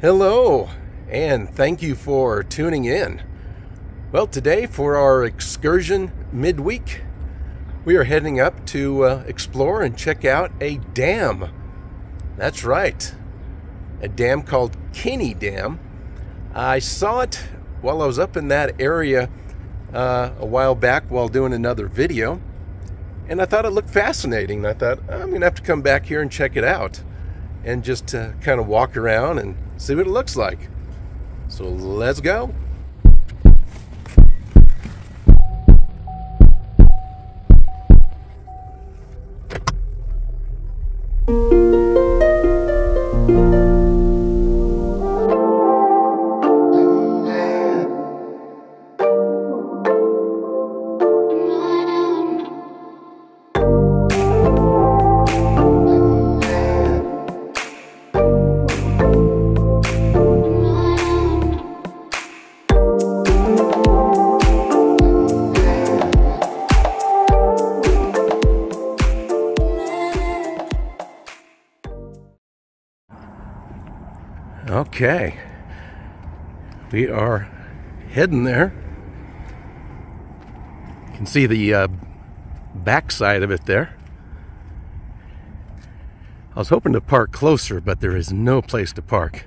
Hello, and thank you for tuning in. Well, today for our excursion midweek, we are heading up to explore and check out a dam. That's right, a dam called Kinney Dam. I saw it while I was up in that area a while back while doing another video, and I thought it looked fascinating. I thought, I'm going to have to come back here and check it out and just kind of walk around and see what it looks like. So let's go. Okay, we are heading there. You can see the back side of it there. I was hoping to park closer, but there is no place to park.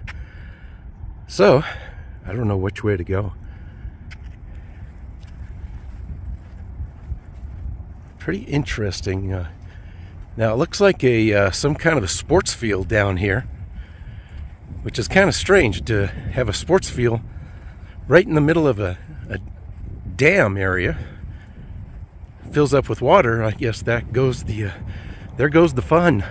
So, I don't know which way to go. Pretty interesting. Now, it looks like some kind of a sports field down here, which is kind of strange to have a sports field right in the middle of a dam area. It fills up with water. I guess that goes there goes the fun.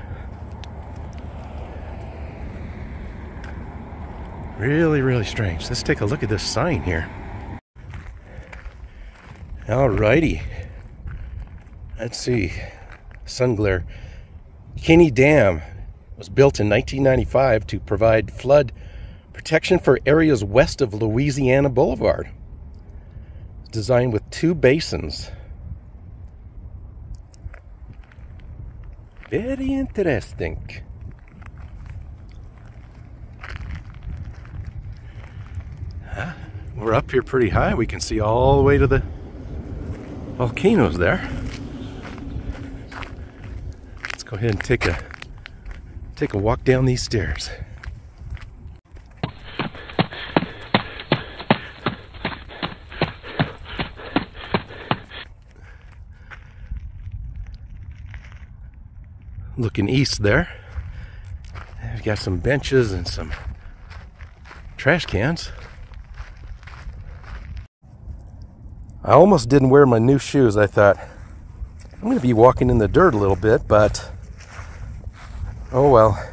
Really, really strange. Let's take a look at this sign here. Alrighty. Let's see. Sun glare. Kinney Dam was built in 1995 to provide flood protection for areas west of Louisiana Boulevard. It's designed with 2 basins. Very interesting. We're up here pretty high. We can see all the way to the volcanoes there. Let's go ahead and take a walk down these stairs. Looking east there, we've got some benches and some trash cans. I almost didn't wear my new shoes. I thought I'm going to be walking in the dirt a little bit, but oh well.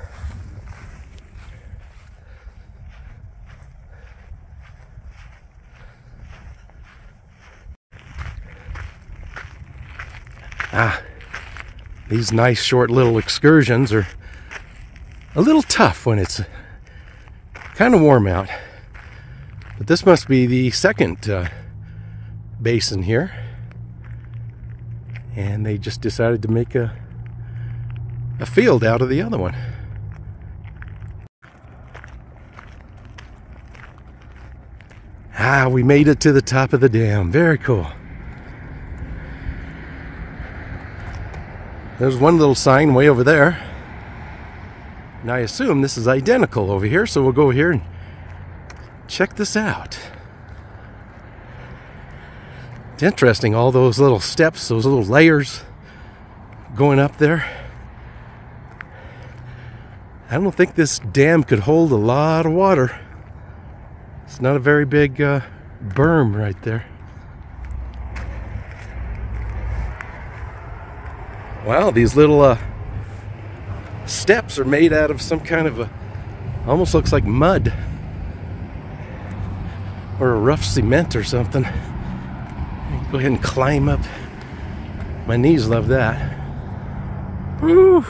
These nice short little excursions are a little tough when it's kind of warm out. But this must be the second basin here. And they just decided to make a field out of the other one. We made it to the top of the dam. Very cool. There's one little sign way over there. And I assume this is identical over here, so we'll go here and check this out. It's interesting, all those little steps, those little layers going up there. I don't think this dam could hold a lot of water. It's not a very big berm right there. Wow, these little steps are made out of some kind of almost looks like mud or a rough cement or something. Go ahead and climb up. My knees love that. Woo!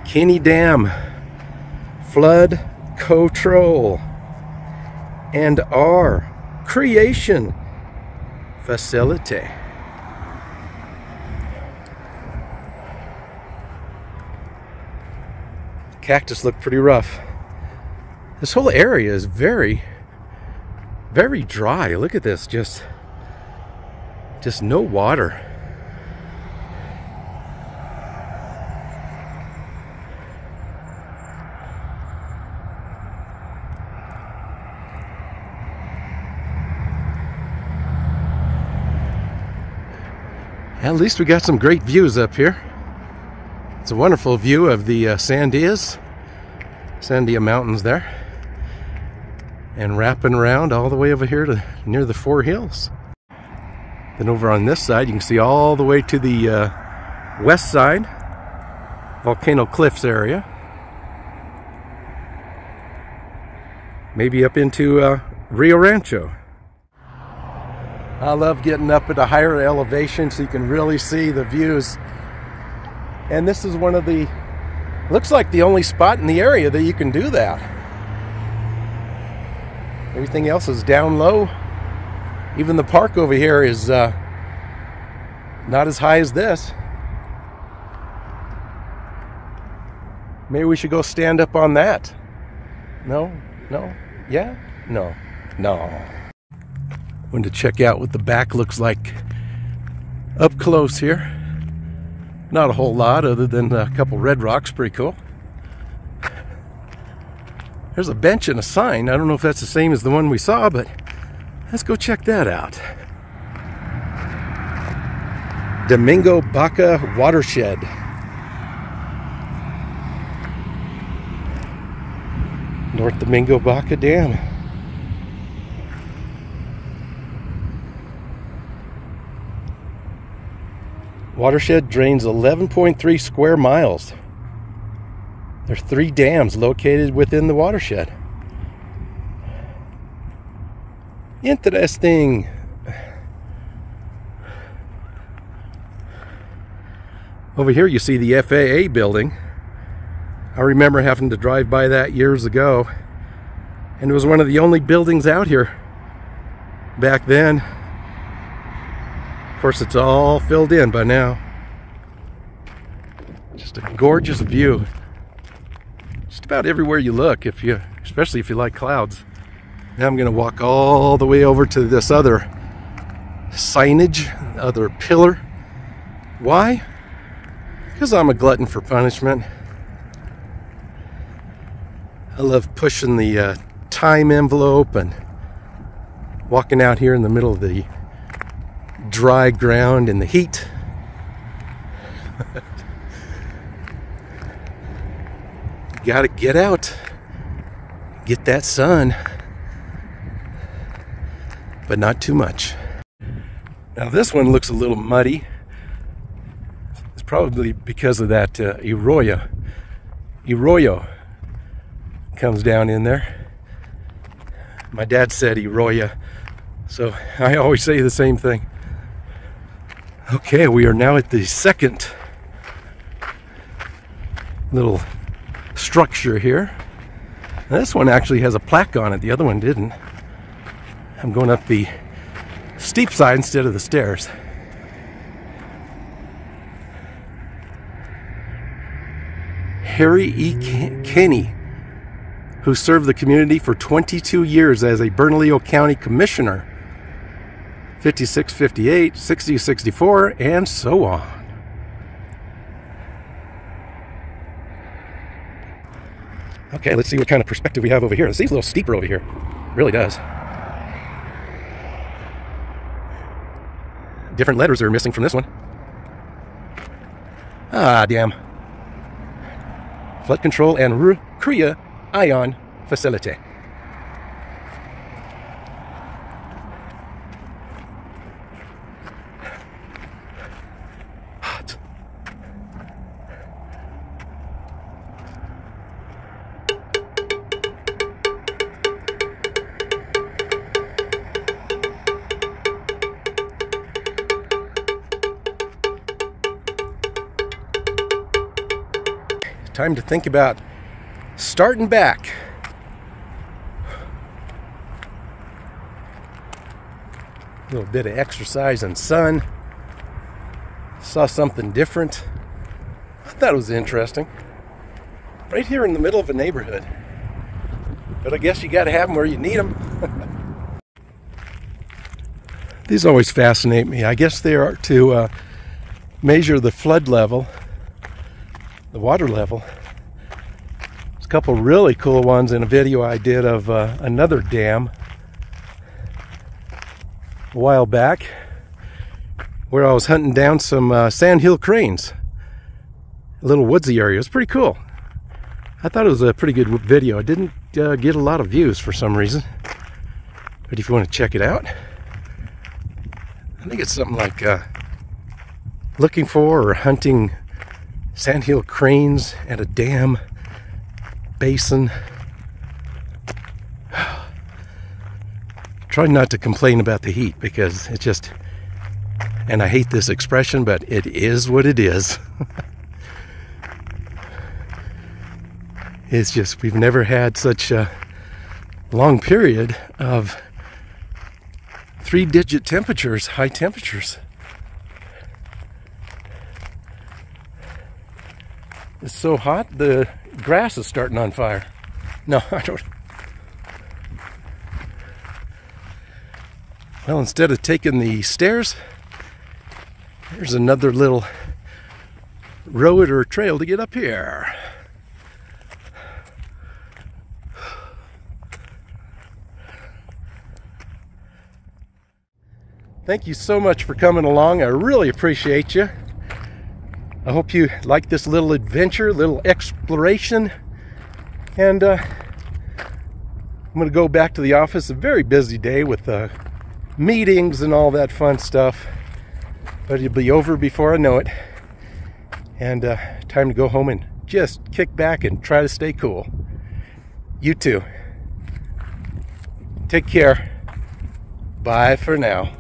Kinney Dam flood control and our creation facility. Cactus look pretty rough. This whole area is very, very dry. Look at this, just no water. At least we got some great views up here. It's a wonderful view of the Sandia Mountains there, and wrapping around all the way over here to near the Four Hills. Then over on this side you can see all the way to the west side, Volcano Cliffs area, maybe up into Rio Rancho. I love getting up at a higher elevation so you can really see the views. And this is one of the, looks like the only spot in the area that you can do that. Everything else is down low. Even the park over here is not as high as this. Maybe we should go stand up on that. No? No? Yeah? No. No. Wanted to check out what the back looks like up close here. Not a whole lot other than a couple red rocks. Pretty cool. There's a bench and a sign. I don't know if that's the same as the one we saw, but let's go check that out. Domingo Baca Watershed. North Domingo Baca Dam. Watershed drains 11.3 square miles. There are 3 dams located within the watershed. Interesting. Over here you see the FAA building. I remember having to drive by that years ago, and it was one of the only buildings out here back then. Of course, it's all filled in by now. Just a gorgeous view. Just about everywhere you look, especially if you like clouds. Now I'm going to walk all the way over to this other signage, other pillar. Why? Because I'm a glutton for punishment. I love pushing the time envelope and walking out here in the middle of the dry ground in the heat. Gotta get out, get that sun, but not too much. Now this one looks a little muddy. It's probably because of that arroyo comes down in there. My dad said arroyo, so I always say the same thing. Okay, we are now at the second little structure here. Now, this one actually has a plaque on it, the other one didn't. I'm going up the steep side instead of the stairs. Harry E. Kinney, who served the community for 22 years as a Bernalillo County Commissioner, 56-58, 60-64, and so on. Okay, let's see what kind of perspective we have over here. It seems a little steeper over here. It really does. Different letters are missing from this one. Ah, damn. Flood control and Korea ion facility. Hot. Time to think about starting back. A little bit of exercise and sun. Saw something different. I thought it was interesting. right here in the middle of a neighborhood. But I guess you got to have them where you need them. These always fascinate me. I guess they are to measure the flood level, the water level. There's a couple really cool ones in a video I did of another dam a while back, where I was hunting down some sandhill cranes, a little woodsy area. It was pretty cool. I thought it was a pretty good video. It didn't get a lot of views for some reason, but if you want to check it out, I think it's something like looking for or hunting sandhill cranes at a dam basin. Try not to complain about the heat, because it's just, and I hate this expression, but it is what it is. It's just, we've never had such a long period of 3-digit temperatures, high temperatures. It's so hot, the grass is starting on fire. No, I don't. Well, instead of taking the stairs, there's another little road or trail to get up here. Thank you so much for coming along. I really appreciate you. I hope you like this little adventure, little exploration. And I'm going to go back to the office. A very busy day with meetings and all that fun stuff. But it'll be over before I know it. And time to go home and just kick back and try to stay cool. You too. Take care. Bye for now.